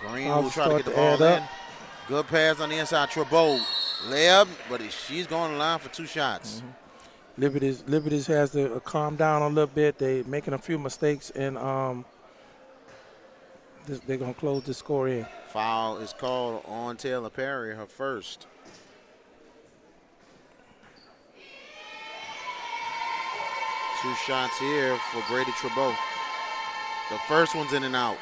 Green will try to get the ball in. Good pass on the inside. Trebo layup, but she's going to the line for 2 shots. Liberty's has to calm down a little bit. They're making a few mistakes, and they're going to close the score in. Foul is called on Taylor Perry, her first. Two shots here for Brady Trebo. The first one's in and out.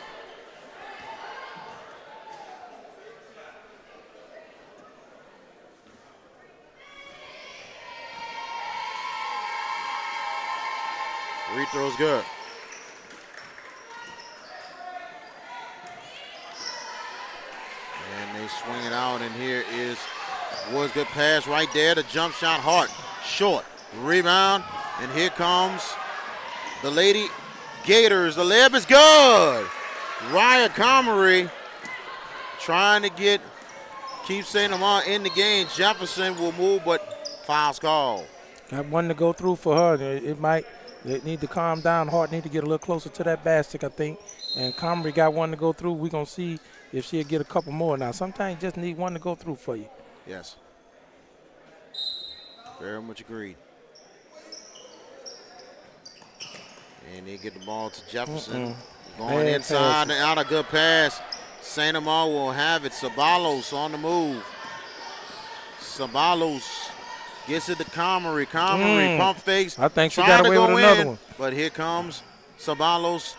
Free throw's good. And they swing it out, and here is Woods. Good pass right there. The jump shot, Hart, short. Rebound, and here comes the Lady Gators. The layup is good. Raya Comrie trying to keep St. Amant in the game. Jefferson will move, but foul's called. Got one to go through for her. They need to calm down. Hart need to get a little closer to that basket, I think. And Comrie got one to go through. We're going to see if she'll get a couple more. Now, sometimes you just need one to go through for you. Yes. Very much agreed. And they get the ball to Jefferson. Going inside and out, a good pass. St. Amant will have it. Sabalos on the move. Sabalos gets it to Comrie. Comrie pump fakes. I think she got away with another one. But here comes Sabalos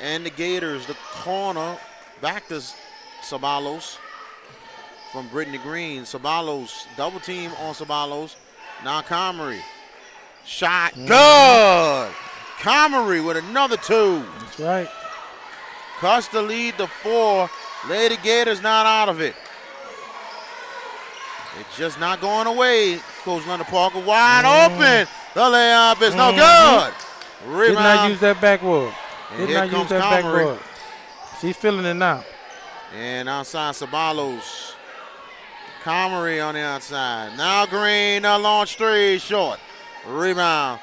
and the Gators. The corner back to Sabalos from Brittany Green. Sabalos, double team on Sabalos. Now Comrie. Shot good. Comrie with another 2. That's right. Cuts the lead to 4. Lady Gators not out of it. It's just not going away. Coach Leonard Parker wide open. The layup is no good. Rebound. Did not use that backboard. Did not use that backboard. She's feeling it now. And outside Sabalos. Comrie on the outside. Now Green, a launch 3, short. Rebound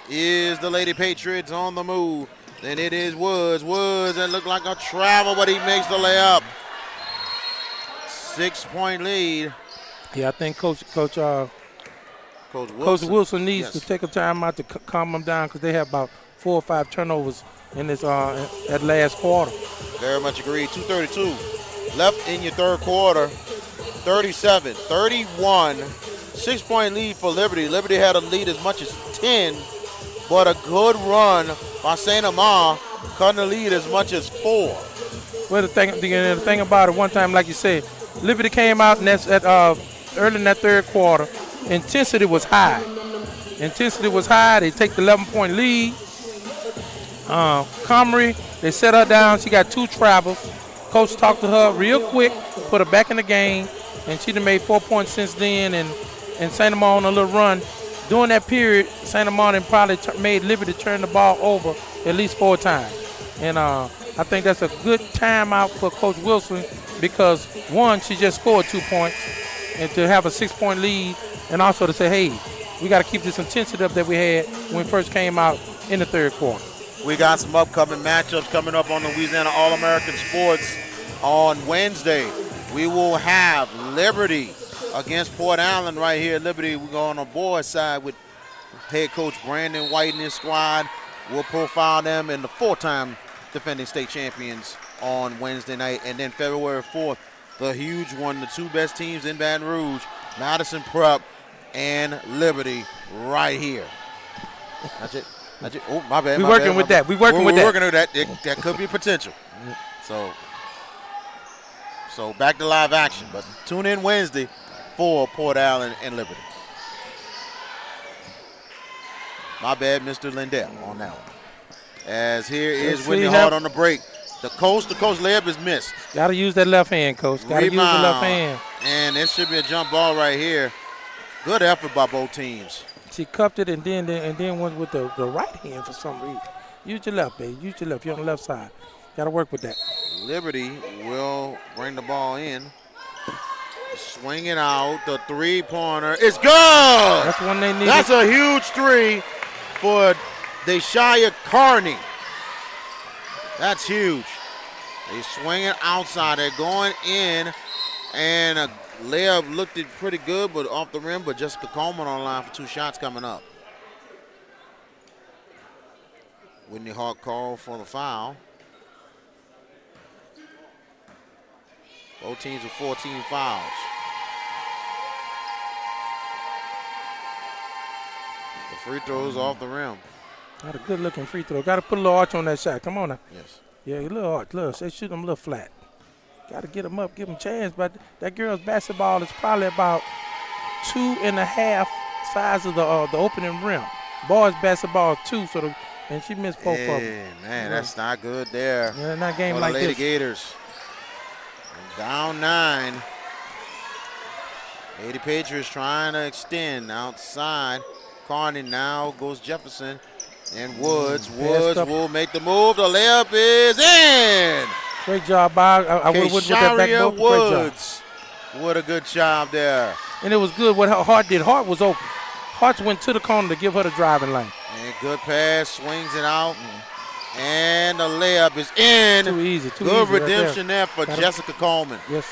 is the Lady Patriots on the move. Then it is Woods. Woods, that looked like a travel, but he makes the layup. 6-point lead. Yeah, I think Coach Wilson needs to take a time out to calm them down because they have about 4 or 5 turnovers in this that last quarter. Very much agreed. 2:32 left in your third quarter. 37-31. 6-point lead for Liberty. Liberty had a lead as much as 10, but a good run by St. Amant cutting the lead as much as 4. Well, the thing about it, one time, like you said, Liberty came out and early in that third quarter. Intensity was high. They take the 11-point lead. Comrie, they set her down. She got 2 travels. Coach talked to her real quick, put her back in the game, and she done made 4 points since then. And St. Amant on a little run. During that period, St. Amant probably made Liberty turn the ball over at least 4 times. And I think that's a good timeout for Coach Wilson because, one, she just scored 2 points, and to have a 6-point lead, and also to say, hey, we got to keep this intensity up that we had when we first came out in the third quarter. We got some upcoming matchups coming up on the Louisiana All-American Sports on Wednesday. We will have Liberty against Port Allen right here. Liberty, we go on the boys' side with head coach Brandon White and his squad. We'll profile them in the 4-time defending state champions on Wednesday night. And then February 4th, the huge one, the 2 best teams in Baton Rouge, Madison Prep and Liberty right here. That's it. Oh, my bad. We're working with that. We're working with that. That could be potential. So back to live action. But tune in Wednesday for Port Allen and Liberty. My bad, Mr. Lindell on that one. As here is Whitney Hart on the break. The coast-to-coast layup is missed. Got to use that left hand, Coach. Got to use the left hand. And it should be a jump ball right here. Good effort by both teams. She cupped it and then went with the right hand for some reason. Use your left, baby. Use your left. You're on the left side. Got to work with that. Liberty will bring the ball in. Swing it out. The 3-pointer is good. That's one they need. That's a huge 3 for Deshaya Carney. That's huge. They swinging outside. They're going in, and a layup looked it pretty good, but off the rim. But Jessica Coleman on the line for 2 shots coming up. Whitney Hawk called for the foul. Both teams with 14 fouls. The free throws off the rim. Got a good looking free throw. Got to put a little arch on that shot. Come on now. Yes. Yeah, a little arch. Look, they shoot them a little flat. Got to get them up, give them a chance. But that girl's basketball is probably about 2.5 size of the opening rim. Boys basketball 2, and she missed both of them. Man, that's not good there. Yeah, not game for like the Lady this. Gators. Down 9. Lady Patriots trying to extend outside. Carney now goes Jefferson and Woods. Woods will make the move. The layup is in. Great job, Bob. I would with that back Woods. What a good job there. And it was good what Hart did. Hart was open. Hart went to the corner to give her the driving lane. And good pass, swings it out. And the layup is in. Too easy. Good redemption there for Jessica Coleman. Yes.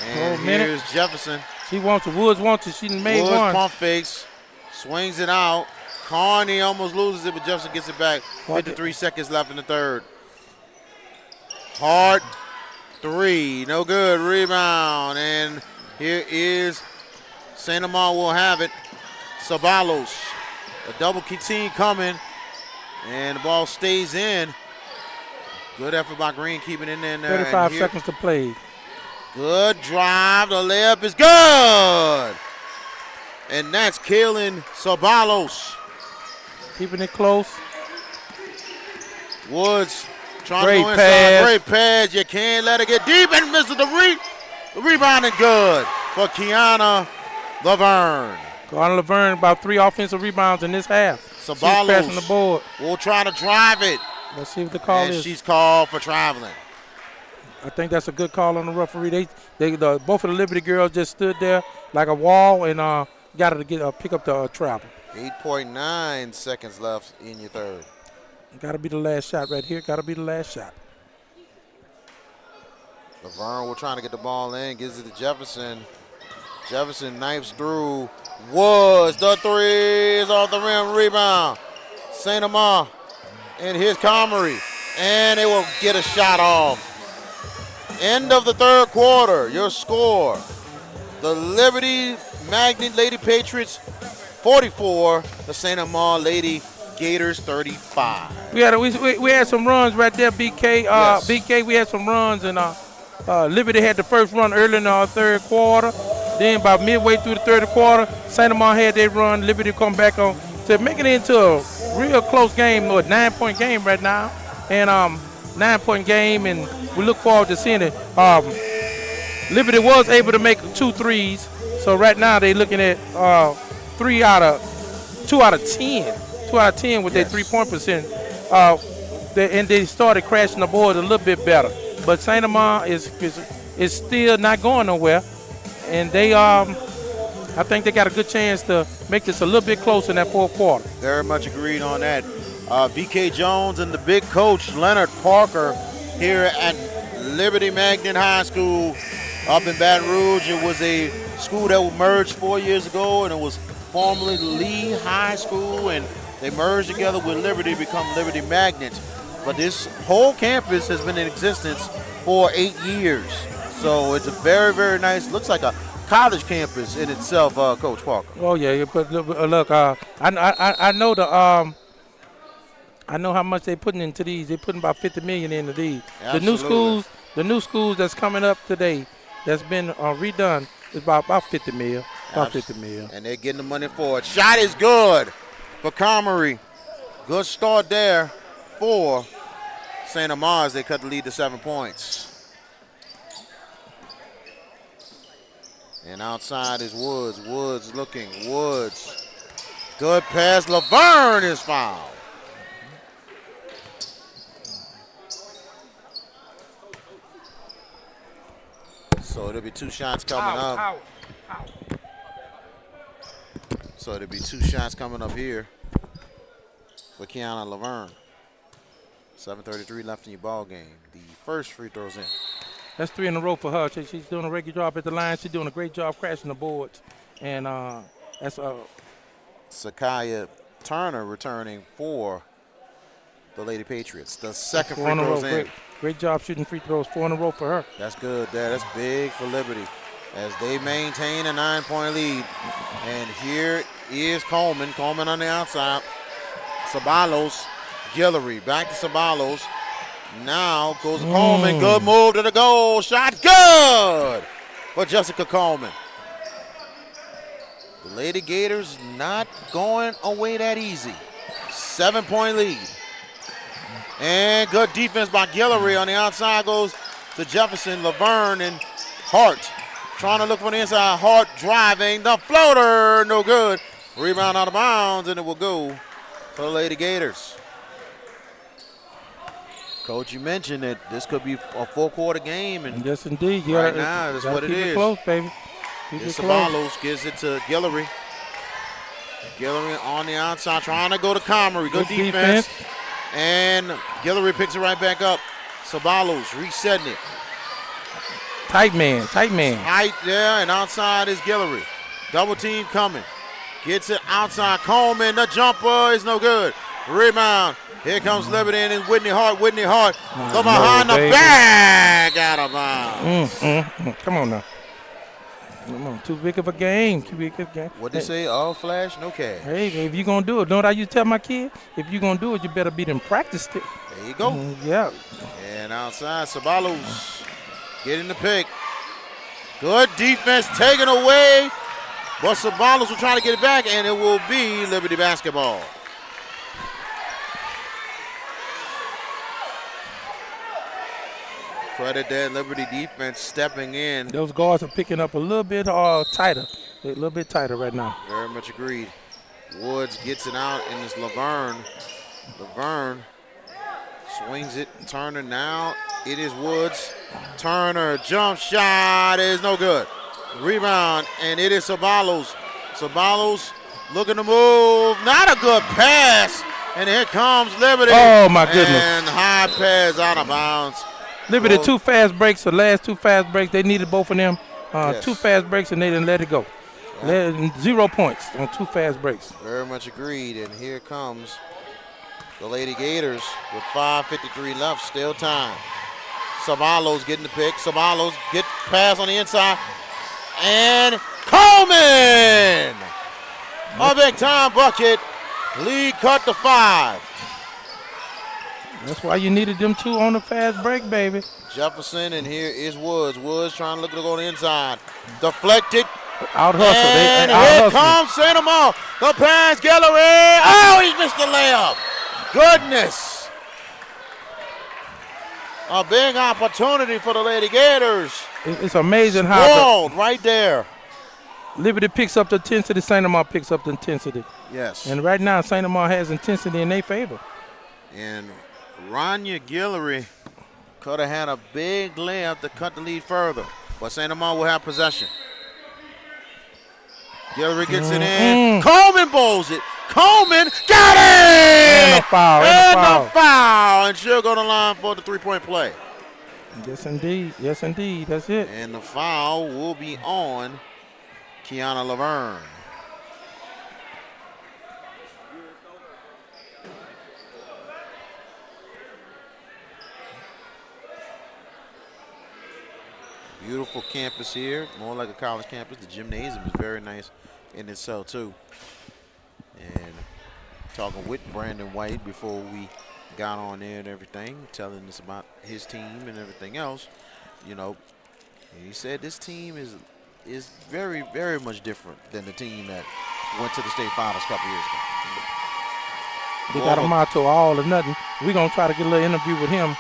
And here's Jefferson. She wants it. Woods wants it. She made Woods one. Pump fakes. Swings it out. Carney almost loses it, but Jefferson gets it back. 53 seconds left in the third. Hart, 3. No good. Rebound. And here is St. Amant will have it. Sabalos. A double team coming. And the ball stays in. Good effort by Green, keeping it in there. 35 seconds to play. Good drive. The layup is good. And that's Kaylin Sabalos. Keeping it close. Woods trying to go inside. Great pass. You can't let it get deep and misses the rebound and good for Kiana Laverne. Kiana Laverne about 3 offensive rebounds in this half. Sabalos passing the board. Will try to drive it. Let's see what the call is. And she's called for traveling. I think that's a good call on the referee. Both of the Liberty girls just stood there like a wall and got her to pick up the travel. 8.9 seconds left in your third. Got to be the last shot right here. Got to be the last shot. Laverne will try to get the ball in. Gives it to Jefferson. Jefferson knifes through. Woods. The 3 is off the rim. Rebound. St. Amant. And here's Comrie. And they will get a shot off. End of the third quarter. Your score. The Liberty Magnet Lady Patriots 44. The St. Amant Lady Gators 35. We had some runs right there, BK. Yes. BK, we had some runs, and Liberty had the first run early in the third quarter. Then about midway through the third quarter, St. Amant had their run. Liberty come back on to make it into a real close game, or a 9-point game right now. And 9-point game, and we look forward to seeing it. Liberty was able to make 2 threes, so right now they're looking at 2 out of 10. 2 out of 10 with their 3-point percent. And they started crashing the board a little bit better. But St. Amant is still not going nowhere. And they, I think they got a good chance to make this a little bit closer in that fourth quarter. Very much agreed on that. VK Jones and the big coach, Leonard Parker, here at Liberty Magnet High School up in Baton Rouge. It was a school that merged 4 years ago, and it was formerly Lee High School, and they merged together with Liberty to become Liberty Magnet. But this whole campus has been in existence for 8 years. So it's a very, very nice, looks like a college campus in itself, Coach Parker. Oh, yeah, but look, I know I know how much they're putting into these. They're putting about $50 million into these. Absolutely. The new schools that's coming up today that's been redone is about $50 million. About $50 million. And they're getting the money for it. Shot is good for Comrie. Good start there for St. Amant as they cut the lead to 7 points. And outside is Woods. Woods looking. Woods. Good pass. Laverne is fouled. So it'll be 2 shots coming up. So it'll be 2 shots coming up here for Kiana Laverne. 7:33 left in your ball game. The first free throw's in. That's 3 in a row for her. She's doing a regular job at the line. She's doing a great job crashing the boards. And that's Sakaya Turner returning for the Lady Patriots. The second free throw's in. Great job shooting free throws. 4 in a row for her. That's good there. That's big for Liberty as they maintain a 9-point lead. And here is Coleman. Coleman on the outside. Ceballos, Guillory. Back to Ceballos. Now goes to Coleman. Good move to the goal. Shot good for Jessica Coleman. The Lady Gators not going away that easy. 7-point lead. And good defense by Guillory. On the outside goes to Jefferson, Laverne, and Hart. Trying to look for the inside. Hart driving. The floater, no good. Rebound out of bounds, and it will go for the Lady Gators. Coach, you mentioned that this could be a 4-quarter game. And yes, indeed. Right now, that's what it is. Keep it close, baby. Ceballos gives it to Guillory. Guillory on the outside trying to go to Comrie. Good defense. And Guillory picks it right back up. Ceballos resetting it. Tight man. Right there, and outside is Guillory. Double team coming. Gets it outside. Coleman, the jumper is no good. Rebound. Here comes Liberty and it's Whitney Hart. Whitney Hart. Go behind the back. Out of bounds. Come on now. Come on, too big of a game. What they say? All flash, no cash. Hey, if you're going to do it, know what I used to tell my kid? If you're going to do it, you better be them practiced it. There you go. Yeah. And outside, Ceballos getting the pick. Good defense taken away. But Ceballos will try to get it back, and it will be Liberty basketball. Credit that Liberty defense stepping in. Those guards are picking up a little bit tighter. A little bit tighter right now. Very much agreed. Woods gets it out, and it's Laverne. Laverne swings it. Turner now. It is Woods. Turner jump shot is no good. Rebound, and it is Ceballos. Ceballos looking to move. Not a good pass. And here comes Liberty. Oh, my goodness. And high pass out of bounds. Liberty, 2 fast breaks, the last 2 fast breaks. They needed both of them. Yes. 2 fast breaks, and they didn't let it go. 0 points on 2 fast breaks. Very much agreed. And here comes the Lady Gators with 5:53 left, still time. Ceballos getting the pick. Ceballos get pass on the inside. And Coleman! A big time bucket. Lead cut to 5. That's why you needed them 2 on the fast break, baby. Jefferson, and here is Woods. Woods trying to look to go on the inside. Deflected. Out hustle. And here comes St. Amant. The pass, Guillory. Oh, he missed the layup. Goodness. A big opportunity for the Lady Gators. It's amazing how Walled right there. Liberty picks up the intensity, St. Amant picks up the intensity. Yes. And right now, St. Amant has intensity in their favor. And Rania Guillory could have had a big layup to cut the lead further. But St. Amant will have possession. Guillory gets it in. Coleman bowls it. Coleman got it! And a foul. And the foul. And she'll go to the line for the 3-point play. Yes, indeed. Yes, indeed. That's it. And the foul will be on Kiana Laverne. Beautiful campus here, more like a college campus. The gymnasium is very nice in itself too. And talking with Brandon White before we got on there and everything, telling us about his team and everything else. You know, he said this team is very, very much different than the team that went to the state finals a couple years ago. They got a motto, all or nothing. We're going to try to get a little interview with him.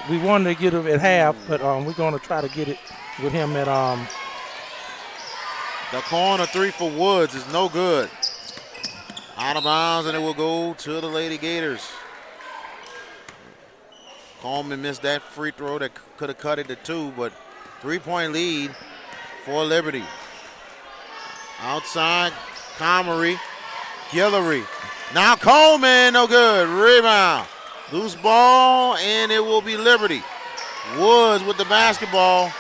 We wanted to get it at half, but we're going to try to get it with him at The corner 3 for Woods is no good. Out of bounds, and it will go to the Lady Gators. Coleman missed that free throw that could have cut it to 2, but 3-point lead for Liberty. Outside, Comrie, Guillory. Now Coleman, no good. Rebound. Loose ball, and it will be Liberty. Woods with the basketball.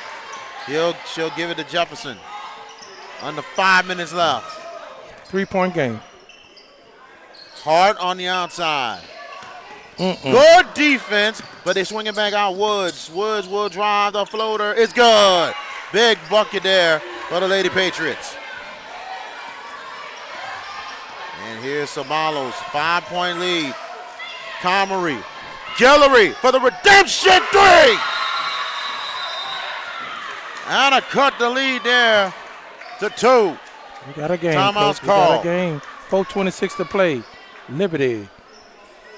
She'll give it to Jefferson. Under 5 minutes left. 3-point game. Hart on the outside. Good defense, but they swing it back out. Woods will drive the floater. It's good. Big bucket there for the Lady Patriots. And here's Sabalos, 5-point lead. Comrie, Guillory for the redemption three. And a cut the lead there to 2. We got a game. Timeout's We got called. a game. 4:26 to play. Liberty,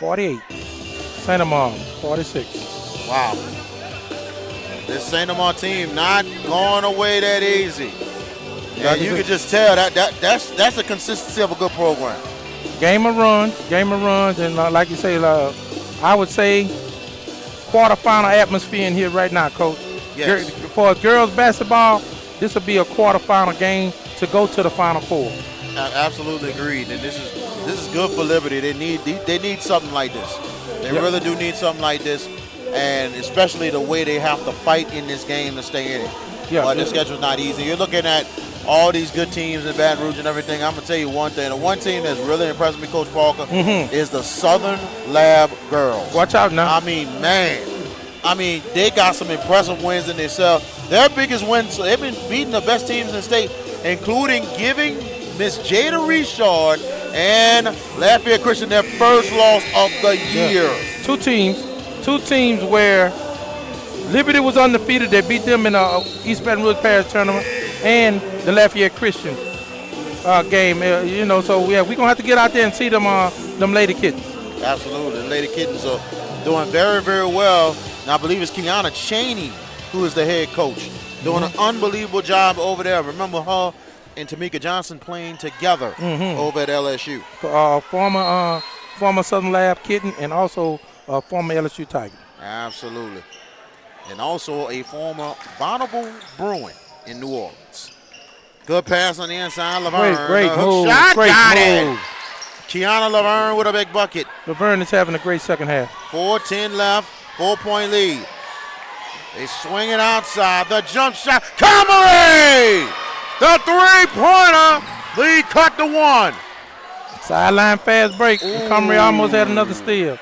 48. St. Amant, 46. Wow. This St. Amant team not going away that easy. And you can just tell that's the consistency of a good program. Game of runs, and like you say, I would say quarterfinal atmosphere in here right now, Coach. Yes. For girls basketball, this will be a quarterfinal game to go to the Final Four. Absolutely agreed. And this is good for Liberty. They need something like this. They really do need something like this, and especially the way they have to fight in this game to stay in it. Yeah. But the schedule's not easy. You're looking at all these good teams in Baton Rouge and everything. I'm gonna tell you one thing. The one team that's really impressed me, Coach Parker, is the Southern Lab girls. Watch out now. I mean, man. They got some impressive wins in themselves. Their biggest wins, they've been beating the best teams in the state, including giving Miss Jada Richard and Lafayette Christian their first loss of the year. Yeah. Two teams where Liberty was undefeated. They beat them in the East Baton Rouge Parish tournament and the Lafayette Christian game. So we're going to have to get out there and see them Lady Kittens. Absolutely. The Lady Kittens are doing very, very well. And I believe it's Kiana Cheney who is the head coach, doing an unbelievable job over there. Remember her and Tamika Johnson playing together over at LSU. Former Southern Lab Kitten and also former LSU Tiger. Absolutely. And also a former Bonneville Bruin in New Orleans. Good pass on the inside. Laverne. Great move. Shot. Great Got move. it. Kiana Laverne with a big bucket. Laverne is having a great second half. 4:10 left. 4-point lead. They swing it outside. The jump shot. Comrie! The three-pointer. Lead cut to 1. Sideline fast break. And Comrie almost had another steal.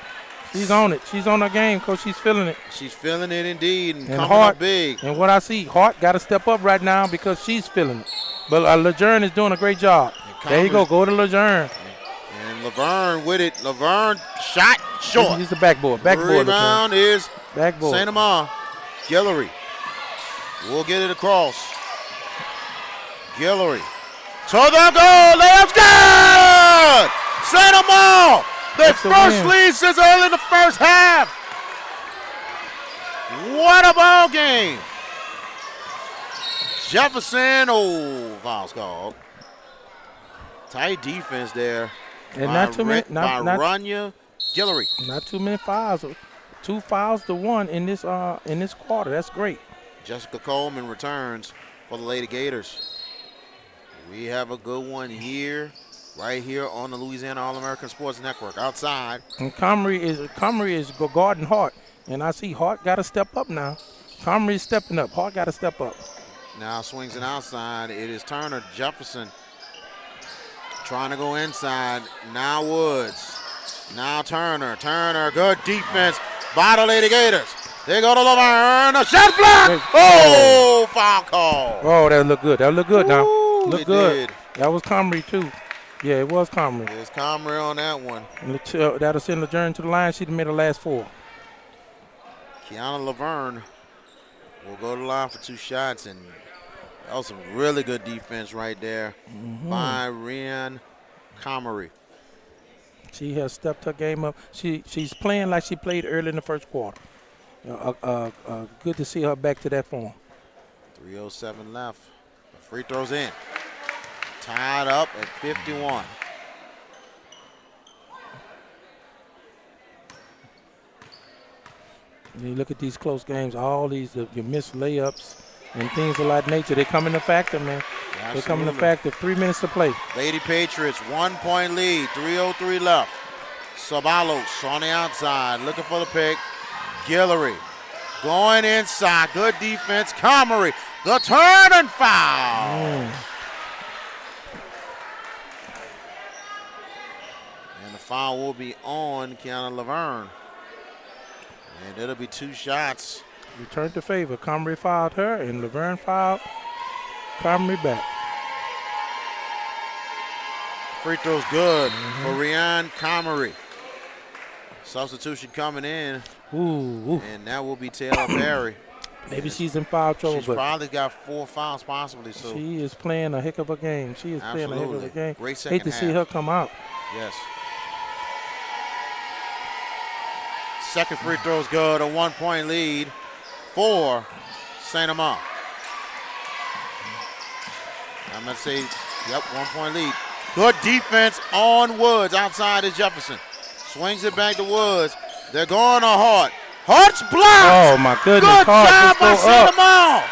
She's on it. She's on her game, Coach. She's feeling it. She's feeling it indeed and coming Hart, up big. And what I see, Hart got to step up right now because she's feeling it. But Lejeune is doing a great job. There you go. Go to Lejeune. And Laverne with it. Laverne shot short. He's the backboard. Backboard. Rebound is backboard. St. Amant. Guillory will get it across. Guillory to the goal. Layup's good. St. Amant. Their first lead since early in the first half. What a ball game. Jefferson. Foul's called. Tight defense there. And not too many. Rania Guillory. Not too many fouls. 2 fouls to 1 in this quarter. That's great. Jessica Coleman returns for the Lady Gators. We have a good one here, right here on the Louisiana All-American Sports Network. Outside. And Comrie is guarding Hart. And I see Hart got to step up now. Comrie is stepping up. Hart got to step up. Now swings it outside. It is Turner Jefferson trying to go inside. Now Woods. Now Turner. Turner, good defense by the Lady Gators. They go to Laverne. A shot block. Foul call. Oh, that looked good. That looked good now. Looked good. Did. That was Comrie too. Yeah, it was Comrie. It was Comrie on that one. And that'll send Lejeune to the line. She'd have made the last 4. Kiana Laverne will go to the line for 2 shots, and that was some really good defense right there by Rian Comrie. She has stepped her game up. She's playing like she played early in the first quarter. Good to see her back to that form. 3:07 left. The free throws in. Tied up at 51. You look at these close games, all these you missed layups and things of that nature. They come into factor, man. Absolutely. They come into factor. 3 minutes to play. Lady Patriots, 1-point lead, 3:03 left. Sabalos on the outside, looking for the pick. Guillory going inside. Good defense. Comrie, the turn and foul. And the foul will be on Kiana Laverne. And it'll be 2 shots. Return to favor. Comrie fouled her, and Laverne fouled Comrie back. Free throw's good for Rian Comrie. Substitution coming in. Ooh. And that will be Taylor Berry. Maybe she's in foul trouble. She's probably got 4 fouls possibly. So she is playing a heck of a game. She is playing a heck of a game. Great second Hate to half. see her come out. Yes. Second free throw is good. A 1-point lead for St. Amant. I'm going to say, 1-point lead. Good defense on Woods. Outside is Jefferson. Swings it back to Woods. They're going to Hart. Hart's blocked. Oh my goodness! Good Hart job by just go up.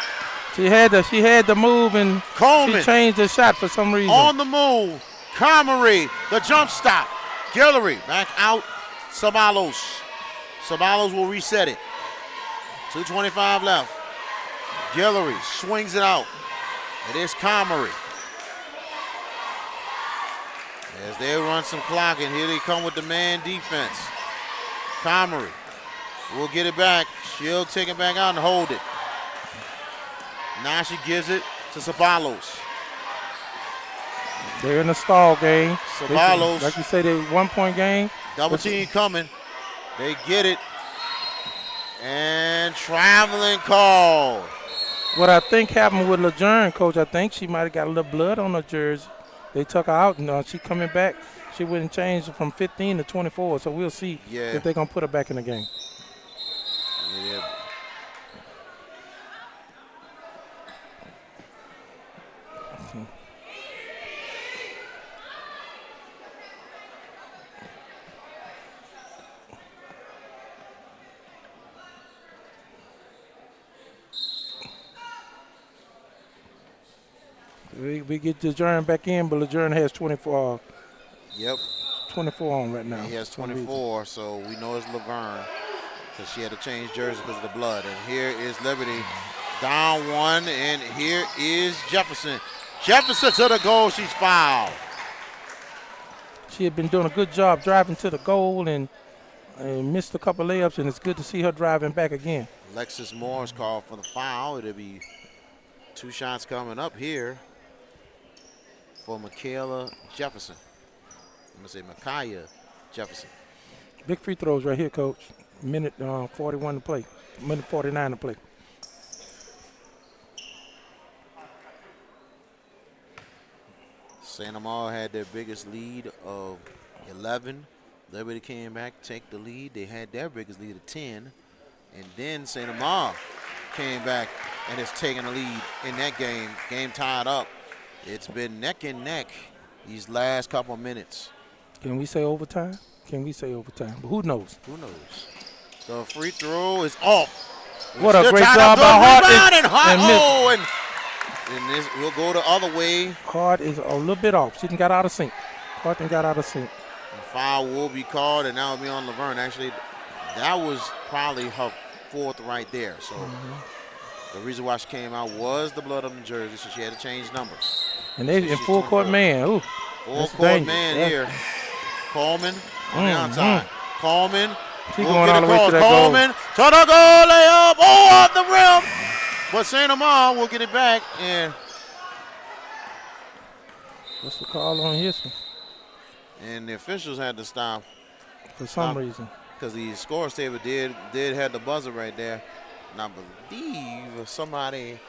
St. She had the move and Coleman she changed the shot for some reason. on the move. Comrie, the jump stop. Guillory back out. Sabalos. Sabalos will reset it. 2:25 left. Guillory swings it out. It is Comrie. As they run some clock, and here they come with the man defense. Comrie will get it back. She'll take it back out and hold it. Now she gives it to Sabalos. They're in a stall game. Sabalos. Like you say, they're 1-point game. Double team coming. They get it. And traveling call. What I think happened with LeJeune, Coach, I think she might have got a little blood on her jersey. They took her out, and she coming back. She wouldn't change from 15 to 24, so we'll see if they're going to put her back in the game. Yeah. We get LeJeune back in, but LeJeune has 24. Yep. 24 on right now. He has 24, so we know it's Laverne because she had to change jersey because of the blood. And here is Liberty down 1, and here is Jefferson. Jefferson to the goal. She's fouled. She had been doing a good job driving to the goal and missed a couple layups, and it's good to see her driving back again. Alexis Moore's called for the foul. It'll be 2 shots coming up here for Michaela Jefferson. I'm going to say Micaiah Jefferson. Big free throws right here, Coach. Minute 41 to play. Minute 49 to play. St. Amant had their biggest lead of 11. Liberty came back, take the lead. They had their biggest lead of 10. And then St. Amant came back and has taken a lead in that game. Game tied up. It's been neck and neck these last couple of minutes. Can we say overtime? But who knows? Who knows? The free throw is off. What a great job by Hart. And this will go the other way. Hart is a little bit off. She got out of sync. The foul will be called, and that will be on Laverne. Actually, that was probably her 4th right there. So the reason why she came out was the blood on the jersey, so she had to change numbers. And they in full court man. Ooh, full court man here. Coleman on the outside. Coleman. She's going all the way to that Coleman to the goal, layup. Oh, off the rim. But St. Amant will get it back. And what's the call on this one? And the officials had to stop. For some reason. Because the score table did have the buzzer right there. And I believe somebody,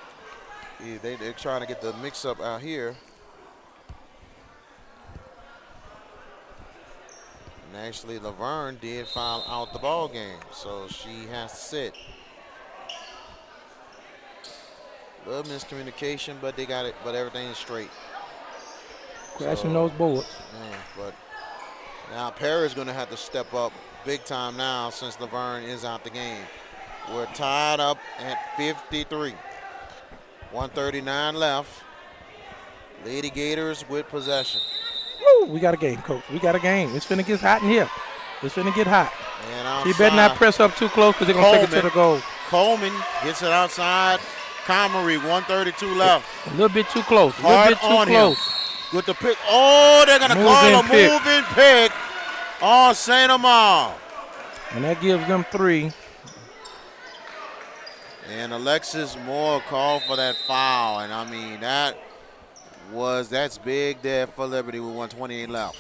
they're trying to get the mix-up out here. And actually, Laverne did foul out the ball game, so she has to sit. A little miscommunication, but they got it. But everything is straight. Crashing those boards. Man, but now Perry's going to have to step up big time now since Laverne is out the game. We're tied up at 53. 1:39 left. Lady Gators with possession. Woo, we got a game, Coach. We got a game. It's finna get hot in here. It's finna get hot. And outside, She better not press up too close because they're going to take it to the goal. Coleman gets it outside. Comrie, 132 left. A little bit too close. A Hard little bit too on close. him with the pick. Oh, they're going to call a moving pick on St. Amant. And that gives them 3. And Alexis Moore called for that foul. And, I mean, that's big there for Liberty with 128 left.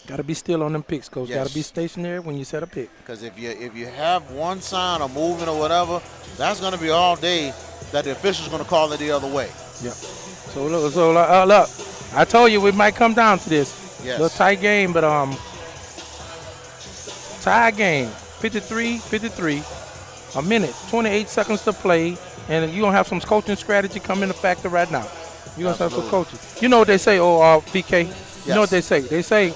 Got to be still on them picks, Coach. Yes. Got to be stationary when you set a pick. Because if you have one sign of moving or whatever, that's going to be all day that the official's going to call it the other way. Yeah. So look, I told you we might come down to this. Yes. Little tight game, but tie game, 53-53, a minute, 28 seconds to play, and you're going to have some coaching strategy come into factor right now. You're going to have some coaching. You know what they say, BK? Yes. You know what they say? They say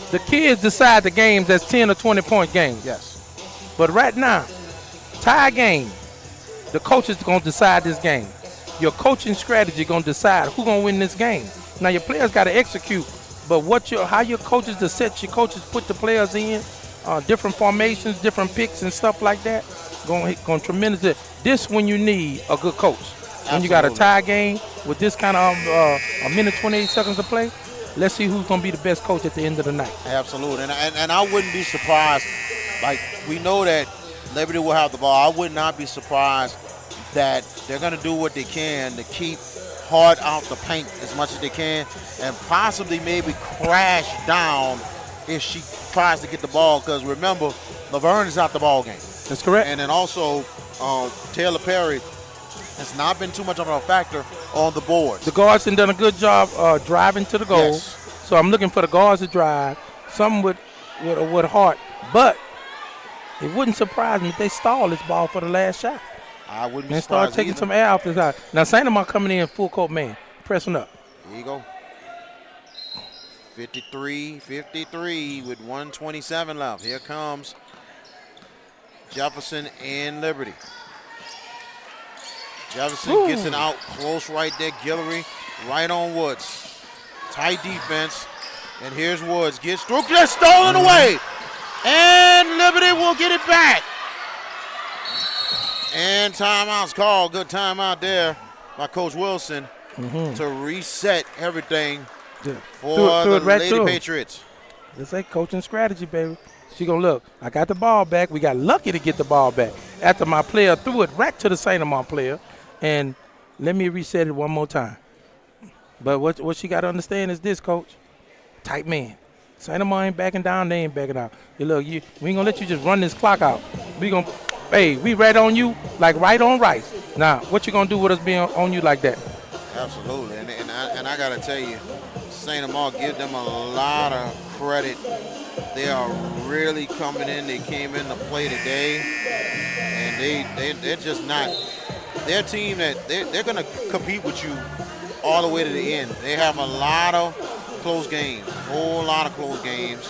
the kids decide the games as 10 or 20-point games. Yes. But right now, tie game, the coach is going to decide this game. Your coaching strategy going to decide who's going to win this game. Now, your players got to execute, but how your coaches, the sets your coaches put the players in, different formations, different picks and stuff like that, going tremendously. This when you need a good coach. When you got a tie game with this kind of a minute 28 seconds to play, let's see who's going to be the best coach at the end of the night. Absolutely. And I wouldn't be surprised. Like, we know that Liberty will have the ball. I would not be surprised that they're going to do what they can to keep Hart out the paint as much as they can and possibly maybe crash down if she tries to get the ball. Because remember, Laverne is out the ball game. That's correct. And then also Taylor Perry has not been too much of a factor on the boards. The guards have done a good job driving to the goal. Yes. So I'm looking for the guards to drive, some with Hart. But it wouldn't surprise me if they stall this ball for the last shot. I wouldn't be and surprised start taking either. some air off this side. Now, St. Amant coming in full court man, pressing up. Here you go. 53-53 with 127 left. Here comes Jefferson and Liberty. Jefferson gets it out close right there. Guillory right on Woods. Tight defense. And here's Woods. Gets through. Gets stolen away. And Liberty will get it back. And timeout's called. Good timeout there by Coach Wilson to reset everything for the Lady Patriots. It's like coaching strategy, baby. She gonna look. I got the ball back. We got lucky to get the ball back after my player threw it right to the St. Amant player. And let me reset it one more time. But what she got to understand is this, Coach. Tight man. St. Amant ain't backing down. They ain't backing out. You look, we ain't gonna let you just run this clock out. We right on you like right on rice. Now, what you gonna do with us being on you like that? Absolutely, and I gotta tell you, St. Amant, give them a lot of credit. They are really coming in. They came in to play today, and they're just not. Their team that they're gonna compete with you all the way to the end. They have a lot of close games, a whole lot of close games,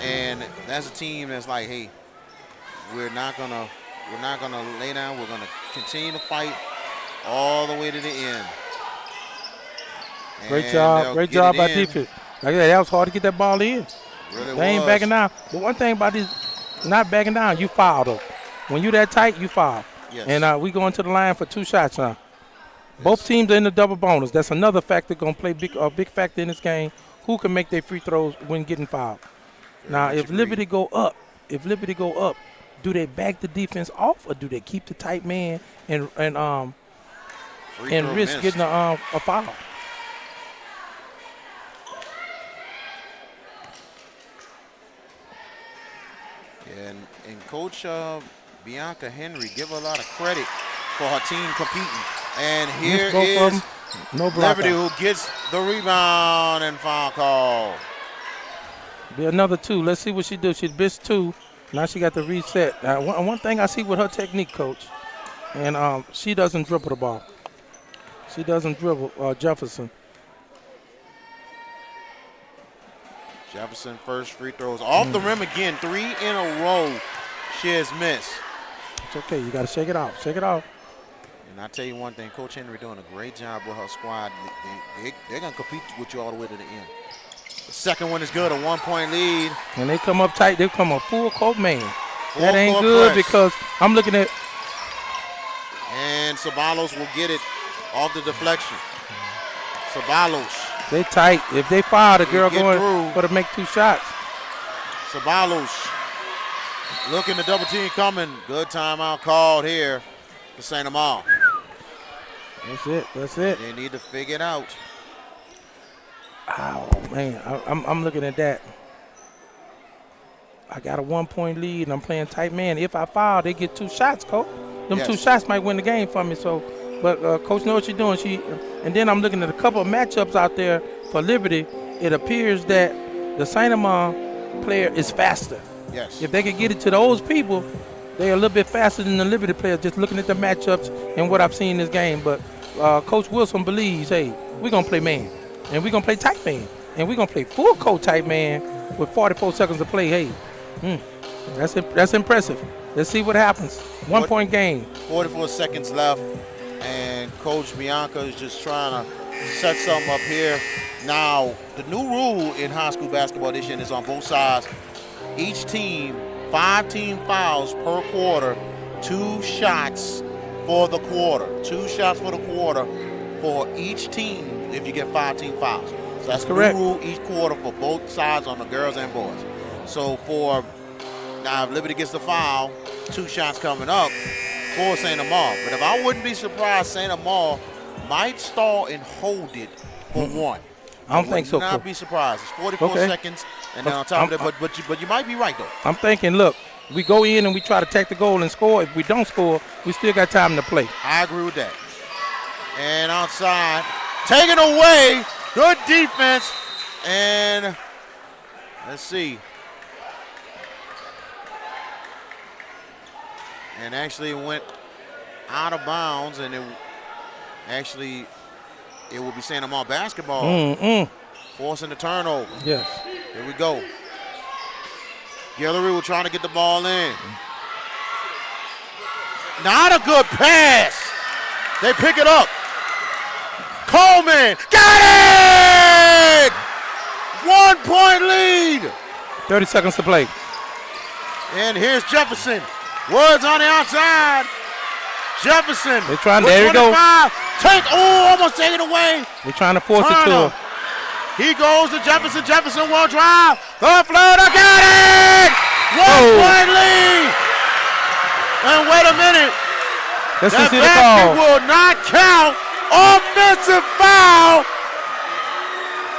and that's a team that's like, hey, we're not gonna lay down. We're gonna continue to fight all the way to the end. Great job by defense. Like that was hard to get that ball in. Really they ain't backing down. But one thing about this, not backing down, you foul though. When you that tight, you foul. Yes. And we going to the line for 2 shots now. Yes. Both teams are in the double bonus. That's another factor going to play a big factor in this game. Who can make their free throws when getting fouled? Now, if Liberty go up, do they back the defense off or do they keep the tight man and risk getting a foul? And Coach Bianca Henry, give her a lot of credit for her team competing. And here is Liberty who gets the rebound and foul call. Be another 2. Let's see what she do. She missed 2. Now she got the reset. One thing I see with her technique, Coach, and she doesn't dribble the ball. She doesn't dribble Jefferson. Jefferson first free throws off the rim again. 3 in a row she has missed. It's okay. You got to shake it off. Shake it off. And I tell you one thing, Coach Henry doing a great job with her squad. They're going to compete with you all the way to the end. The second one is good, a 1-point lead. And they come up tight. They come a full court man. Full that ain't court good press. because I'm looking at. And Sabalos will get it off the deflection. Sabalos. They tight. If they foul, the girl get going through. for to make 2 shots. Sabalos looking to double team coming. Good timeout called here for St. Amant. That's it. They need to figure it out. Oh, man. I'm looking at that. I got a 1-point lead, and I'm playing tight man. If I foul, they get 2 shots, Coach. Them 2 shots might win the game for me. So, but Coach knows what she's doing. And then I'm looking at a couple of matchups out there for Liberty. It appears that the St. Amant player is faster. Yes. If they could get it to those people, they're a little bit faster than the Liberty player, just looking at the matchups and what I've seen in this game. But Coach Wilson believes, hey, we're going to play man, and we're going to play tight man, and we're going to play full court tight man with 44 seconds to play. Hey, that's impressive. Let's see what happens. 1-point game. 44 seconds left, and Coach Bianca is just trying to set something up here. Now, the new rule in high school basketball this year is on both sides. Each team, 5 team fouls per quarter, 2 shots for the quarter. 2 shots for the quarter for each team if you get 5 team fouls. So that's correct. The rule each quarter for both sides on the girls and boys. So now if Liberty gets the foul, 2 shots coming up for St. Amant. But if I wouldn't be surprised, St. Amant might stall and hold it for 1. I don't think so. I would not be surprised. It's 44 seconds, and then on top of that, but you might be right, though. I'm thinking, look, we go in and we try to take the goal and score. If we don't score, we still got time to play. I agree with that. And outside, taken away. Good defense. And let's see. And actually went out of bounds, and it will be St. Amant basketball. Forcing the turnover. Yes. Here we go. Guillory will trying to get the ball in. Not a good pass. They pick it up. Coleman got it! 1-point lead. 30 seconds to play. And here's Jefferson. Woods on the outside. Jefferson. They're trying. There you go. Almost take it away. They're trying to force it to her. He goes to Jefferson. Jefferson will drive. The floater got it. 1-point lead. And wait a minute. Let's that see the basket call. will not count. Offensive foul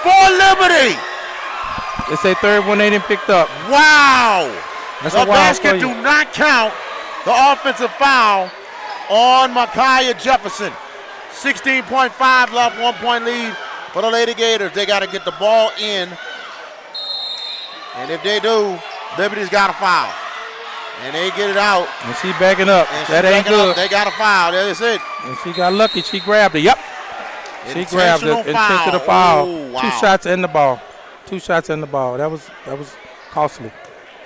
for Liberty. It's a third one they didn't picked up. Wow. That's the a wild basket play. do not count the offensive foul on Micaiah Jefferson. 16.5 left, 1-point lead for the Lady Gators. They got to get the ball in. And if they do, Liberty's got a foul. And they get it out. And she backing up. That ain't good. They got a foul. That's it. And she got lucky. She grabbed it. Yep. She grabbed it. Intentional foul. Oh, wow. 2 shots in the ball. 2 shots in the ball. That was costly.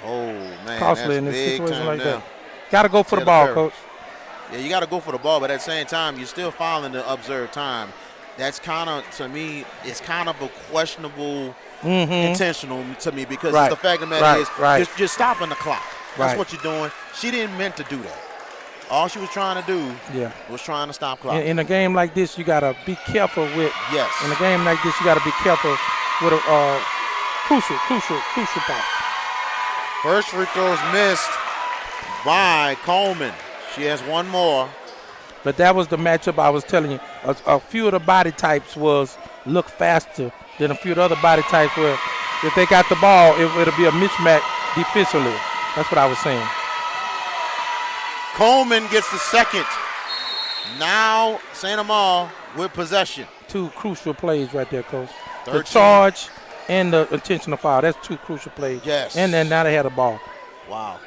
Oh, man. Costly that's in a big situation time like now. that. Got to go for the ball, Coach. Yeah, you got to go for the ball, but at the same time, you're still fouling the observed time. That's kind of, to me, it's kind of a questionable intentional to me because the fact of the matter is you're stopping the clock. That's what you're doing. She didn't meant to do that. All she was trying to do was trying to stop clock. In a game like this, you got to be careful with. Yes. In a game like this, you got to be careful with a crucial part. First free throw is missed by Coleman. She has 1 more. But that was the matchup I was telling you. A few of the body types look faster than a few of the other body types where if they got the ball, it'll be a mismatch defensively. That's what I was saying. Coleman gets the second. Now St. Amant with possession. 2 crucial plays right there, Coach. 13. The charge and the intentional foul. That's 2 crucial plays. Yes. And then now they had a ball. Wow.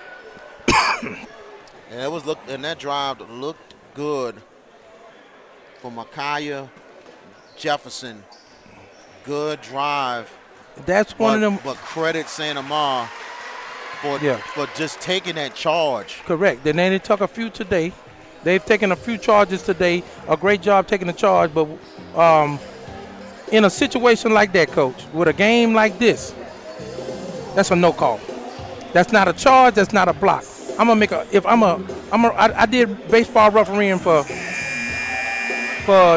And that drive looked good for Micaiah Jefferson. Good drive. That's one of them. But credit St. Amant for just taking that charge. Correct. Then they took a few today. They've taken a few charges today. A great job taking the charge, but In a situation like that, Coach, with a game like this, that's a no call. That's not a charge. That's not a block. I'm gonna make a. If I did baseball refereeing for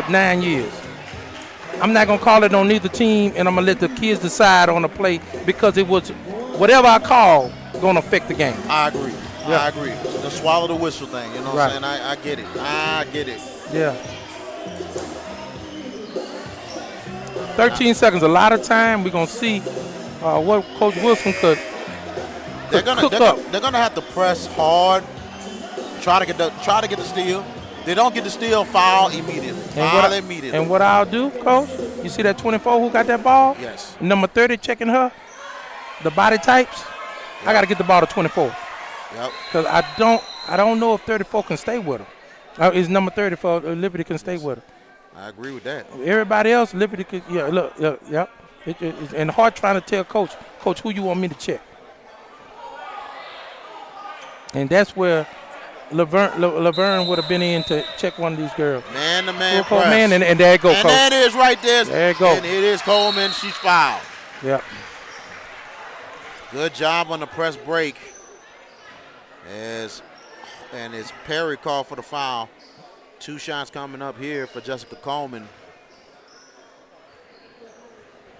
9 years. I'm not gonna call it on neither team, and I'm gonna let the kids decide on the play because it was whatever I call gonna affect the game. I agree. Yeah. I agree. The swallow the whistle thing. You know what I'm saying? I get it. I get it. Yeah. 13 seconds, a lot of time. We're gonna see what Coach Wilson could They're cook up. gonna have to press hard. Try to get the steal. They don't get the steal, foul immediately. Foul immediately. And what I'll do, Coach, you see that 24 who got that ball? Yes. Number 30 checking her, the body types. Yep. I got to get the ball to 24. Yep. Because I don't know if 34 can stay with her. It's number 30 for Liberty can stay with her. I agree with that. Everybody else, Liberty could, look, yep. It's and hard trying to tell Coach, who you want me to check. And that's where Laverne would have been in to check one of these girls. Man-to-man press. Man, and there you go, and Coach. And that is right there. There you go. And it is Coleman. She's fouled. Yep. Good job on the press break. It's Perry called for the foul. 2 shots coming up here for Jessica Coleman.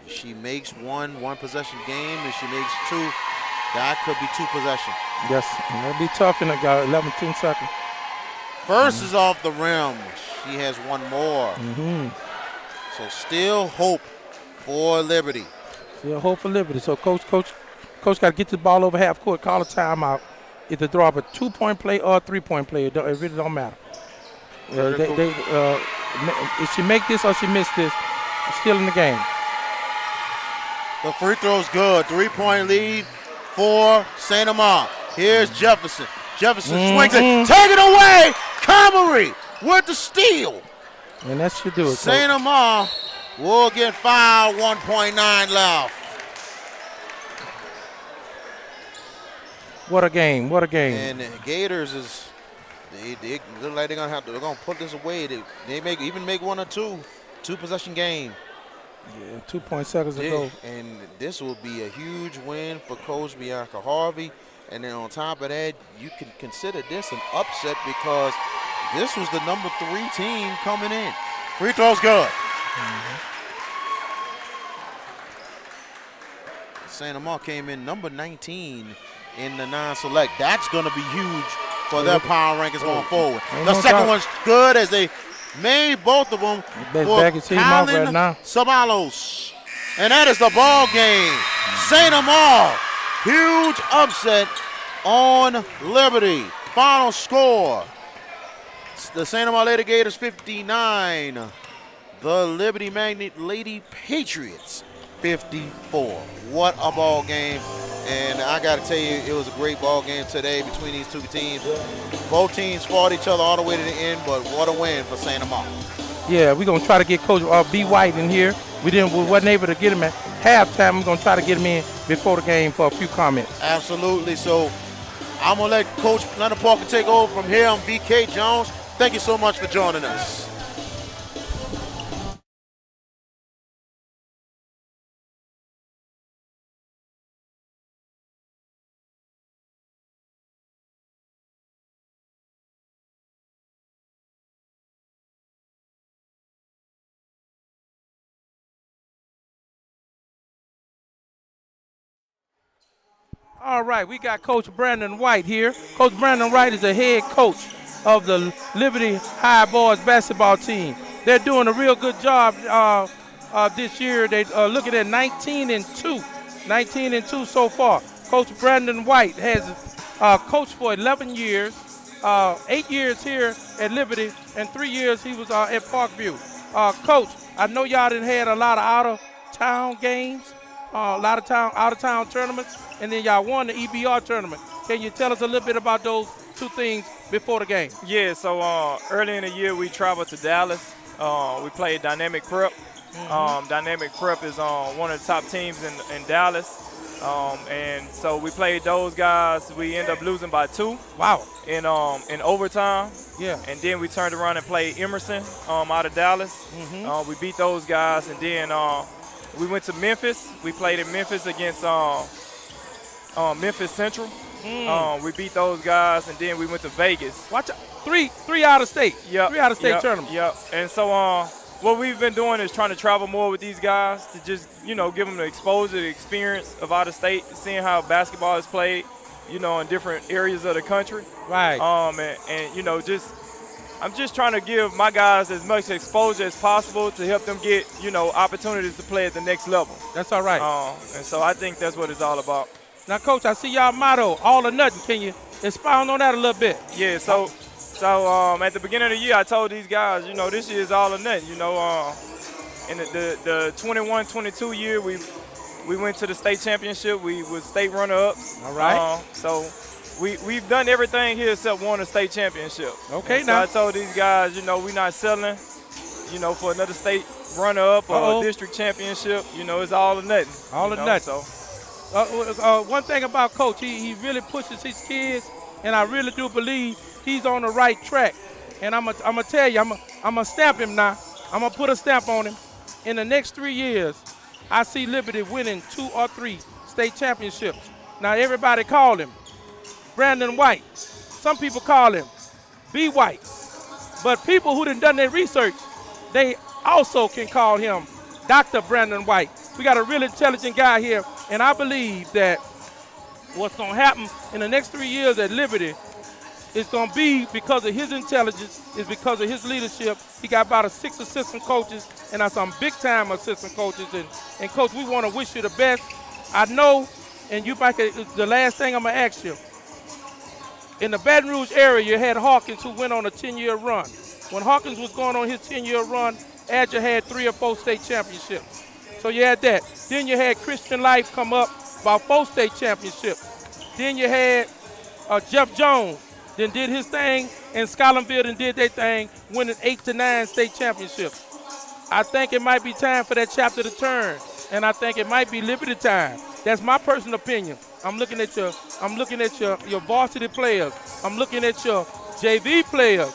If she makes one possession game. If she makes 2, that could be 2 possessions. Yes, it'll be tough in 11, 10 seconds. First is off the rim. She has 1 more. So still hope for Liberty. Still hope for Liberty. So coach got to get the ball over half court, call a timeout. Either throw up a 2-point play or a 3-point play. It really don't matter. If she make this or she miss this, still in the game. The free throw's good. 3-point lead for St. Amant. Here's Jefferson. Jefferson swings it. Take it away. Comrie with the steal. And that should do it. St. Amant will get fouled. 1.9 left. What a game. What a game. And the Gators they look like they're gonna put this away. They make 1 or 2 possession game. Yeah, 2 seconds to go. And this will be a huge win for Coach Bianca Harvey. And then on top of that, you can consider this an upset because this was the number 3 team coming in. Free throw's good. St. Amant came in number 19 in the non-select. That's going to be huge for their power rankings going forward. The second one's good as they made both of them for Colin Sabalos. And that is the ball game. St. Amant, huge upset on Liberty. Final score, the St. Amant Lady Gators 59. The Liberty Magnet Lady Patriots 54. What a ball game. And I got to tell you, it was a great ball game today between these 2 teams. Both teams fought each other all the way to the end, but what a win for St. Amant. Yeah, we're going to try to get Coach B. White in here. We wasn't able to get him at halftime. We're going to try to get him in before the game for a few comments. Absolutely. So I'm going to let Coach Leonard Parker take over from here. I'm BK Jones. Thank you so much for joining us. All right, we got Coach Brandon White here. Coach Brandon White is the head coach of the Liberty High Boys basketball team. They're doing a real good job this year. They are looking at 19-2. 19-2 so far. Coach Brandon White has coached for 11 years, 8 years here at Liberty, and 3 years he was at Parkview. Coach, I know y'all done had a lot of out-of-town games, a lot of out-of-town tournaments, and then y'all won the EBR tournament. Can you tell us a little bit about those 2 things before the game? Yeah, so early in the year we traveled to Dallas. We played Dynamic Prep. Dynamic Prep is one of the top teams in Dallas. And so we played those guys. We ended up losing by 2 Wow. in overtime. Yeah. And then we turned around and played Emerson out of Dallas. We beat those guys, and then we went to Memphis. We played in Memphis against Memphis Central. We beat those guys, and then we went to Vegas. Watch out. Three out of state. Yep. 3 out of state Yep. tournaments. Yep. And so what we've been doing is trying to travel more with these guys to just, give them the exposure, the experience of out of state, seeing how basketball is played, in different areas of the country. Right. And I'm just trying to give my guys as much exposure as possible to help them get, opportunities to play at the next level. That's all right. And so I think that's what it's all about. Now, Coach, I see y'all motto, all or nothing. Can you expound on that a little bit? Yeah, so at the beginning of the year, I told these guys, this year is all or nothing. In the 21-22 year, we went to the state championship. We was state runner-ups. All right. So we've done everything here except won a state championship. Okay, and now. So I told these guys, we're not settling, for another state runner-up or a district championship. It's all or nothing. All or nothing. So. One thing about Coach, he really pushes his kids, and I really do believe he's on the right track. And I'm gonna tell you, I'm gonna stamp him now. I'm gonna put a stamp on him. In the next 3 years, I see Liberty winning 2 or 3 state championships. Now everybody call him Brandon White. Some people call him B. White. But people who done their research, they also can call him Dr. Brandon White. We got a real intelligent guy here, and I believe that what's going to happen in the next 3 years at Liberty is going to be because of his intelligence, is because of his leadership. He got about 6 assistant coaches, and some big-time assistant coaches. And Coach, we want to wish you the best. I know, and the last thing I'm going to ask you, in the Baton Rouge area, you had Hawkins who went on a 10-year run. When Hawkins was going on his 10-year run, Adger had 3 or 4 state championships. So you had that. Then you had Christian Life come up, about 4 state championships. Then you had Jeff Jones, then did his thing, and Scotlandville and did their thing, winning 8 to 9 state championships. I think it might be time for that chapter to turn, and I think it might be Liberty time. That's my personal opinion. I'm looking at your varsity players. I'm looking at your JV players.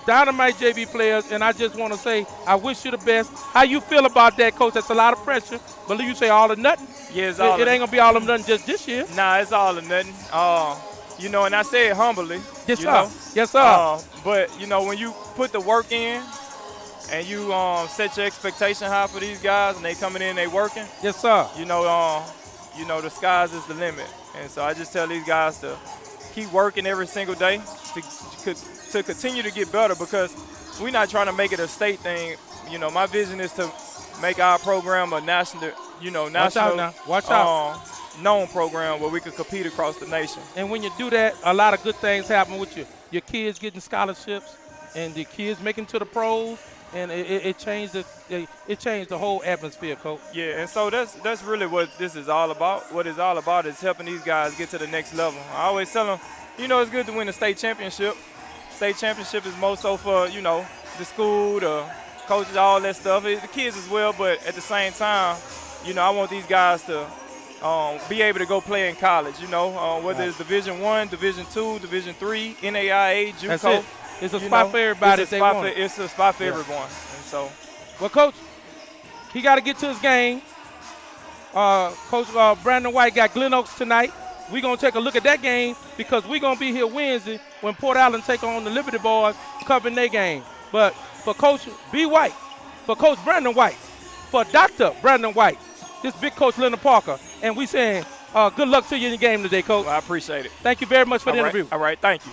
Dynamite JV players, and I just want to say I wish you the best. How you feel about that, Coach? That's a lot of pressure. But you say all or nothing? Yeah, it's all. It ain't gonna be all or nothing just this year. Nah, it's all or nothing. And I say it humbly. Yes, sir. Yes, sir. But when you put the work in, and you set your expectation high for these guys, and they coming in, they working. Yes, sir. The skies is the limit, and so I just tell these guys to keep working every single day to continue to get better, because we're not trying to make it a state thing. My vision is to make our program a national, Watch out. known program where we could compete across the nation. And when you do that, a lot of good things happen with you. Your kids getting scholarships, and the kids making to the pros, and it changed the whole atmosphere, Coach. Yeah, and so that's really what this is all about. What it's all about is helping these guys get to the next level. I always tell them, it's good to win a state championship. State championship is more so for, the school, the coaches, all that stuff. The kids as well, but at the same time, I want these guys to be able to go play in college, whether it's Division I, Division II, Division III, NAIA, JUCO. That's it. It's a spot for everybody if they want it. It's a spot for everyone. And so. Well, Coach, he got to get to his game. Coach Brandon White got Glen Oaks tonight. We're going to take a look at that game because we're going to be here Wednesday when Port Allen take on the Liberty Boys covering their game. But for Coach B. White, for Coach Brandon White, for Dr. Brandon White, this big Coach Leonard Parker, and we saying good luck to you in the game today, Coach. Well, I appreciate it. Thank you very much for the interview. All right, thank you.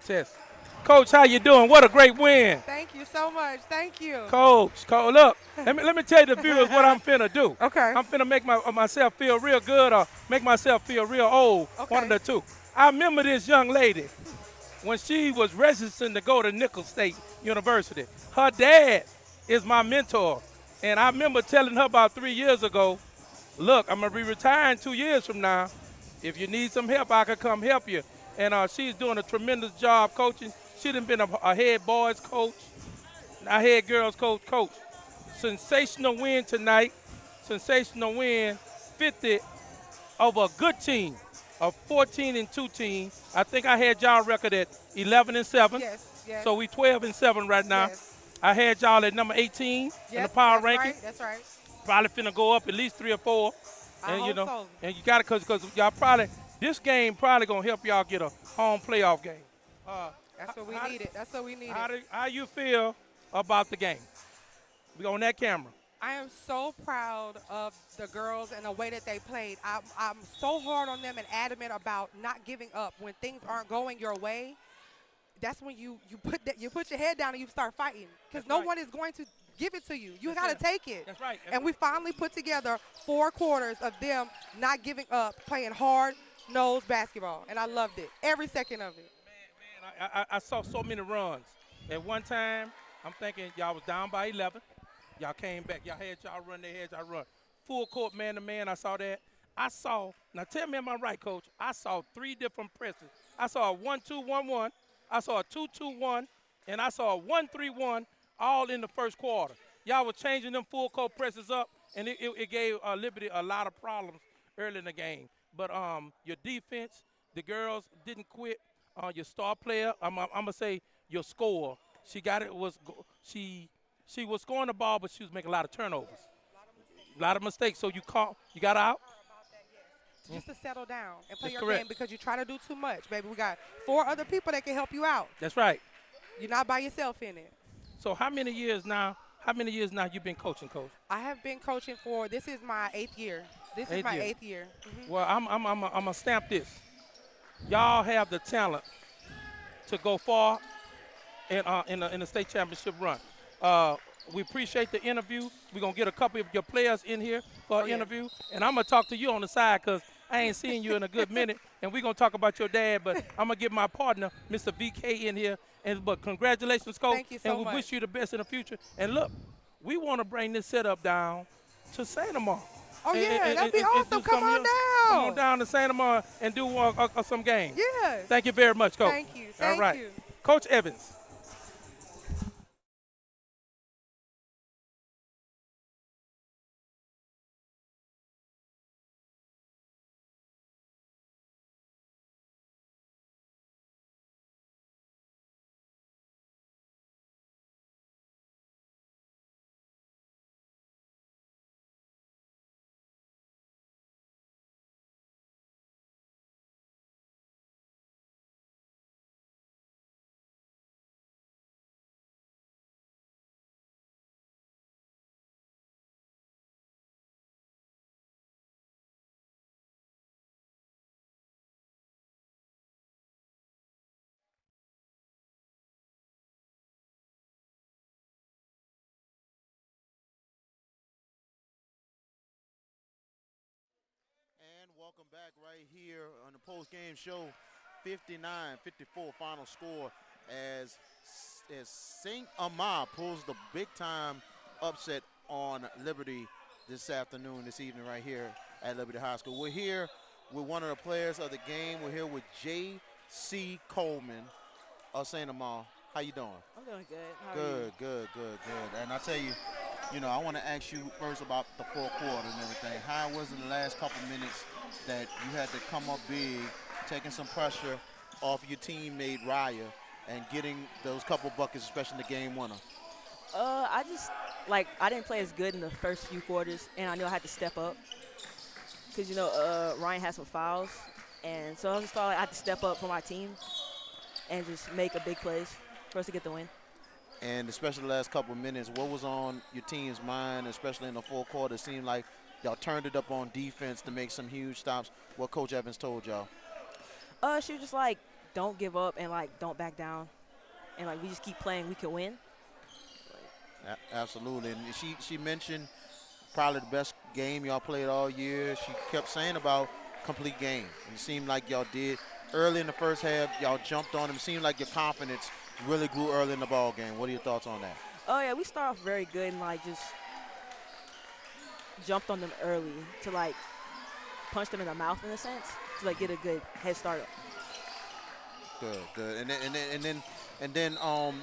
Success. Coach, how you doing? What a great win. Thank you so much. Thank you. Coach, look, let me tell the viewers what I'm finna do. Okay. I'm finna make myself feel real good or make myself feel real old, Okay. one of the two. I remember this young lady when she was registering to go to Nicholls State University. Her dad is my mentor, and I remember telling her about 3 years ago, look, I'm gonna be retiring 2 years from now. If you need some help, I can come help you. And she's doing a tremendous job coaching. She done been a head boys coach, a head girls coach. Sensational win tonight. Sensational win, 50 over a good team, a 14-2 team. I think I had y'all record at 11-7. Yes. So we 12-7 right now. Yes. I had y'all at number 18 in the power ranking. Right, that's right. Probably finna go up at least 3 or 4. I And hope so. and you got it because y'all probably this game probably gonna help y'all get a home playoff game. That's what we needed. That's what we needed. How you feel about the game? We on that camera. I am so proud of the girls and the way that they played. I'm so hard on them and adamant about not giving up when things aren't going your way. That's when you put your head down and you start fighting because no one is going to give it to you. You got to take it. That's right. And we finally put together 4 quarters of them not giving up, playing hard-nosed basketball, and I loved it, every second of it. Man, I saw so many runs. At one time, I'm thinking y'all was down by 11. Y'all came back. Y'all had y'all run. They had y'all run. Full court man-to-man, I saw that. Now tell me am I right, Coach? I saw 3 different presses. I saw a 1-2-1-1. I saw a 2-2-1. And I saw a 1-3-1 all in the first quarter. Y'all were changing them full court presses up, and it gave Liberty a lot of problems early in the game. But your defense, the girls didn't quit. Your star player, I'm gonna say your scorer. She got it. She was scoring the ball, but she was making a lot of turnovers. A lot of mistakes. So you got out. Just to settle down and play That's your correct. game because you try to do too much, baby. We got 4 other people that can help you out. That's right. You're not by yourself in it. So how many years now you been coaching, Coach? I have been coaching this is my 8th year. This is my 8th year. Mhm. Well, I'm gonna stamp this. Y'all have the talent to go far in the state championship run. We appreciate the interview. We're gonna get a couple of your players in here for an interview, and I'm gonna talk to you on the side because I ain't seen you in a good minute, and we're gonna talk about your dad. But I'm gonna get my partner, Mr. VK, in here. But congratulations, Coach. Thank you so and we much. wish you the best in the future. And look, we want to bring this setup down to Santa Mar. Oh, yeah, that'd be awesome. do Come some on here. Come on down. down to Santa Mar and do some games. Yes. Thank you very much, Coach. Thank you. All Thank right. you. Coach Evans. And welcome back right here on the post-game show. 59-54 final score as St. Amant pulls the big-time upset on Liberty this evening right here at Liberty High School. We're here with one of the players of the game. We're here with J.C. Coleman of St. Amant. How you doing? I'm doing good. How are you? Good. And I tell you, I want to ask you first about the fourth quarter and everything. How was it the last couple minutes that you had to come up big, taking some pressure off your teammate Raya and getting those couple buckets, especially in the game winner? I didn't play as good in the first few quarters, and I knew I had to step up because, Ryan had some fouls. And so I just felt like I had to step up for my team and just make a big plays for us to get the win. And especially the last couple of minutes, what was on your team's mind, especially in the fourth quarter? It seemed like y'all turned it up on defense to make some huge stops. What Coach Evans told y'all? She was just like, don't give up and like don't back down, and like we just keep playing, we can win. Absolutely. And she mentioned probably the best game y'all played all year. She kept saying about complete game. And it seemed like y'all did. Early in the first half, y'all jumped on them. It seemed like your confidence really grew early in the ball game. What are your thoughts on that? Oh yeah, we start off very good and like just jumped on them early to like punch them in the mouth in a sense to like get a good head start. Good. And then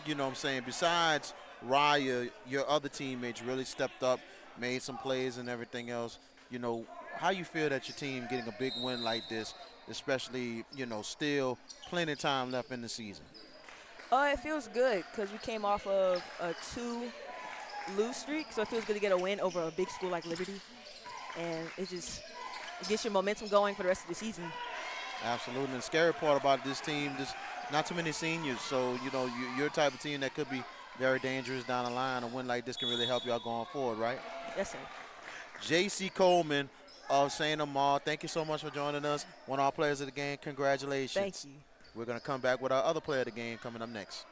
you know what I'm saying, besides Raya, your other teammates really stepped up, made some plays and everything else. You know, how you feel that your team getting a big win like this, especially, you know, still plenty of time left in the season? Oh, it feels good because we came off of a 2-lose streak, so it feels good to get a win over a big school like Liberty. And it gets your momentum going for the rest of the season. Absolutely. And the scary part about this team, just not too many seniors. So, you know, you're a type of team that could be very dangerous down the line. A win like this can really help y'all going forward, right? Yes, sir. J.C. Coleman of St. Amant, thank you so much for joining us. One of our players of the game, congratulations. Thank you. We're going to come back with our other player of the game coming up next.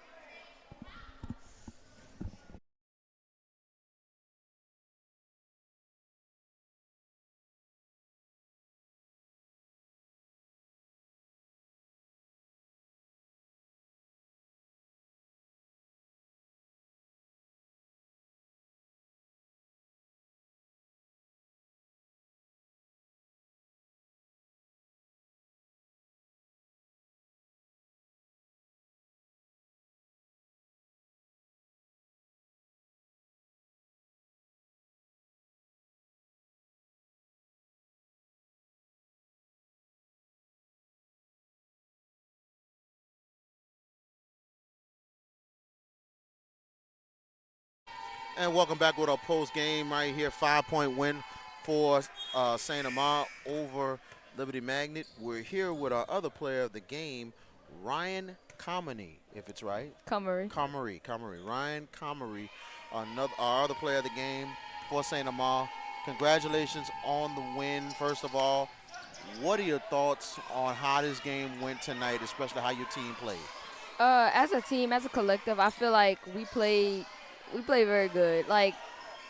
And welcome back with our post game right here. 5-point win for St. Amant over Liberty Magnet. We're here with our other player of the game, Ryan Comrie, if it's right. Comrie. Ryan Comrie, our other player of the game for St. Amant. Congratulations on the win, first of all. What are your thoughts on how this game went tonight, especially how your team played? As a team, as a collective, I feel like we played very good. Like,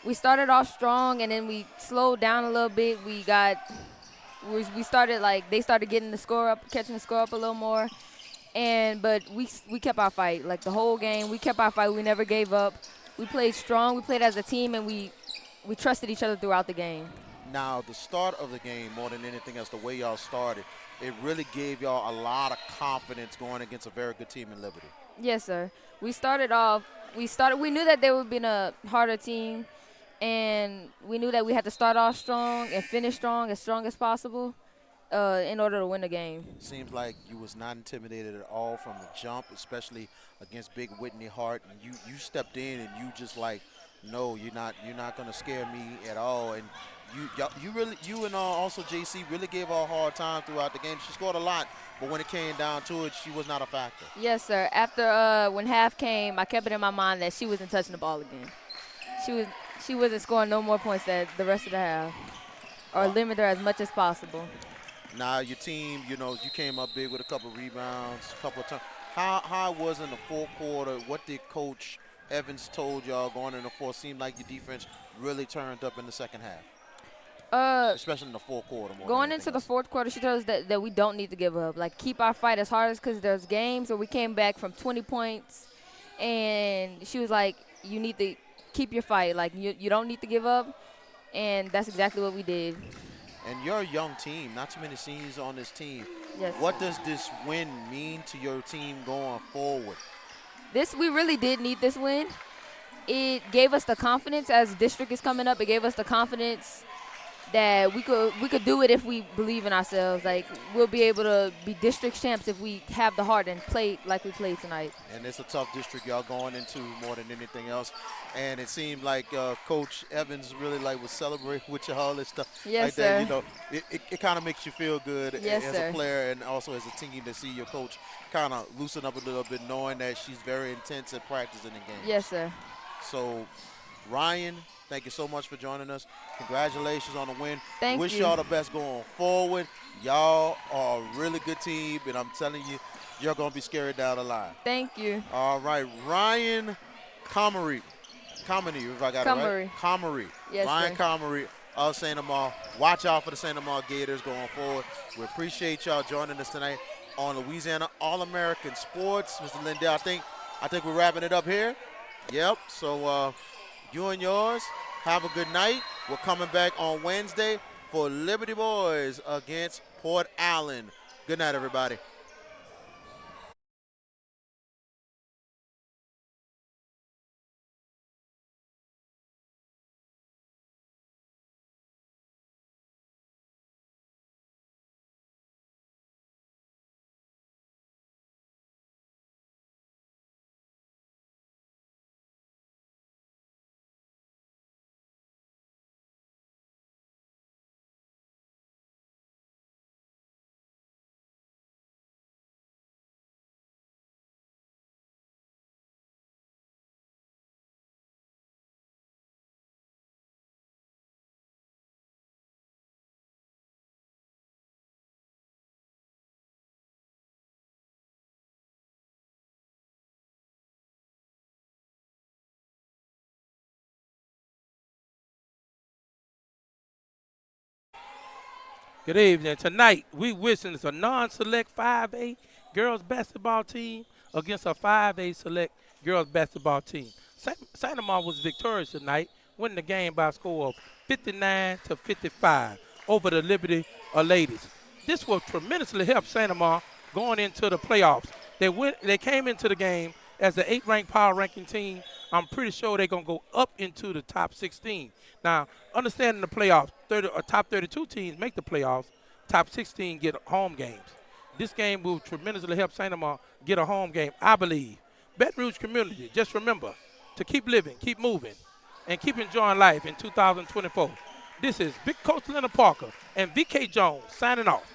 we started off strong, and then we slowed down a little bit. We started, like, they started getting the score up, catching the score up a little more. But we kept our fight. Like, the whole game, we kept our fight. We never gave up. We played strong. We played as a team, and we trusted each other throughout the game. Now, the start of the game, more than anything else, the way y'all started, it really gave y'all a lot of confidence going against a very good team in Liberty. Yes, sir. We knew that they would be a harder team, and we knew that we had to start off strong and finish strong as possible in order to win the game. Seems like you was not intimidated at all from the jump, especially against Big Whitney Hart. And you stepped in and you just like, no, you're not going to scare me at all. And you and also JC really gave her a hard time throughout the game. She scored a lot, but when it came down to it, she was not a factor. Yes, sir. After when half came, I kept it in my mind that she wasn't touching the ball again. She wasn't scoring no more points the rest of the half, or limit her as much as possible. Now your team, you came up big with a couple rebounds, a couple of times. How was in the fourth quarter? What did Coach Evans told y'all going in the fourth? Seemed like your defense really turned up in the second half. Especially in the fourth quarter. Going into the fourth quarter, she told us that we don't need to give up. Like, keep our fight as hard as, because there's games where we came back from 20 points, and she was like, you need to keep your fight. Like, you don't need to give up, and that's exactly what we did. And you're a young team, not too many seniors on this team. Yes. What does this win mean to your team going forward? We really did need this win. It gave us the confidence as district is coming up. It gave us the confidence that we could do it if we believe in ourselves. Like, we'll be able to be district champs if we have the heart and play like we played tonight. And it's a tough district y'all going into more than anything else. And it seemed like Coach Evans really was celebrating with you all this stuff. Yes, like sir. That. It kind of makes you feel good yes, as sir. a player and also as a team to see your coach kind of loosen up a little bit, knowing that she's very intense at practicing the game. Yes, sir. So Ryan, thank you so much for joining us. Congratulations on the win. Thank Wish you. y'all the best going forward. Y'all are a really good team, and I'm telling you, you're going to be scary down the line. Thank you. All right, Ryan Comrie, if I got it right. Comrie. Yes, Ryan sir. Comrie of St. Amant. Watch out for the St. Amant Gators going forward. We appreciate y'all joining us tonight on Louisiana All-American Sports. Mr. Lindell, I think we're wrapping it up here. Yep, so you and yours, have a good night. We're coming back on Wednesday for Liberty Boys against Port Allen. Good night, everybody. Good evening. Tonight, we wishing it's a non-select 5A girls basketball team against a 5A select girls basketball team. St. Amant was victorious tonight, winning the game by a score of 59-55 over the Liberty ladies. This will tremendously help St. Amant going into the playoffs. They came into the game as the 8th-ranked power ranking team. I'm pretty sure they're going to go up into the top 16. Now, understanding the playoffs, top 32 teams make the playoffs. Top 16 get home games. This game will tremendously help St. Amant get a home game, I believe. Baton Rouge community, just remember to keep living, keep moving, and keep enjoying life in 2024. This is Big Coach Leonard Parker and VK Jones signing off.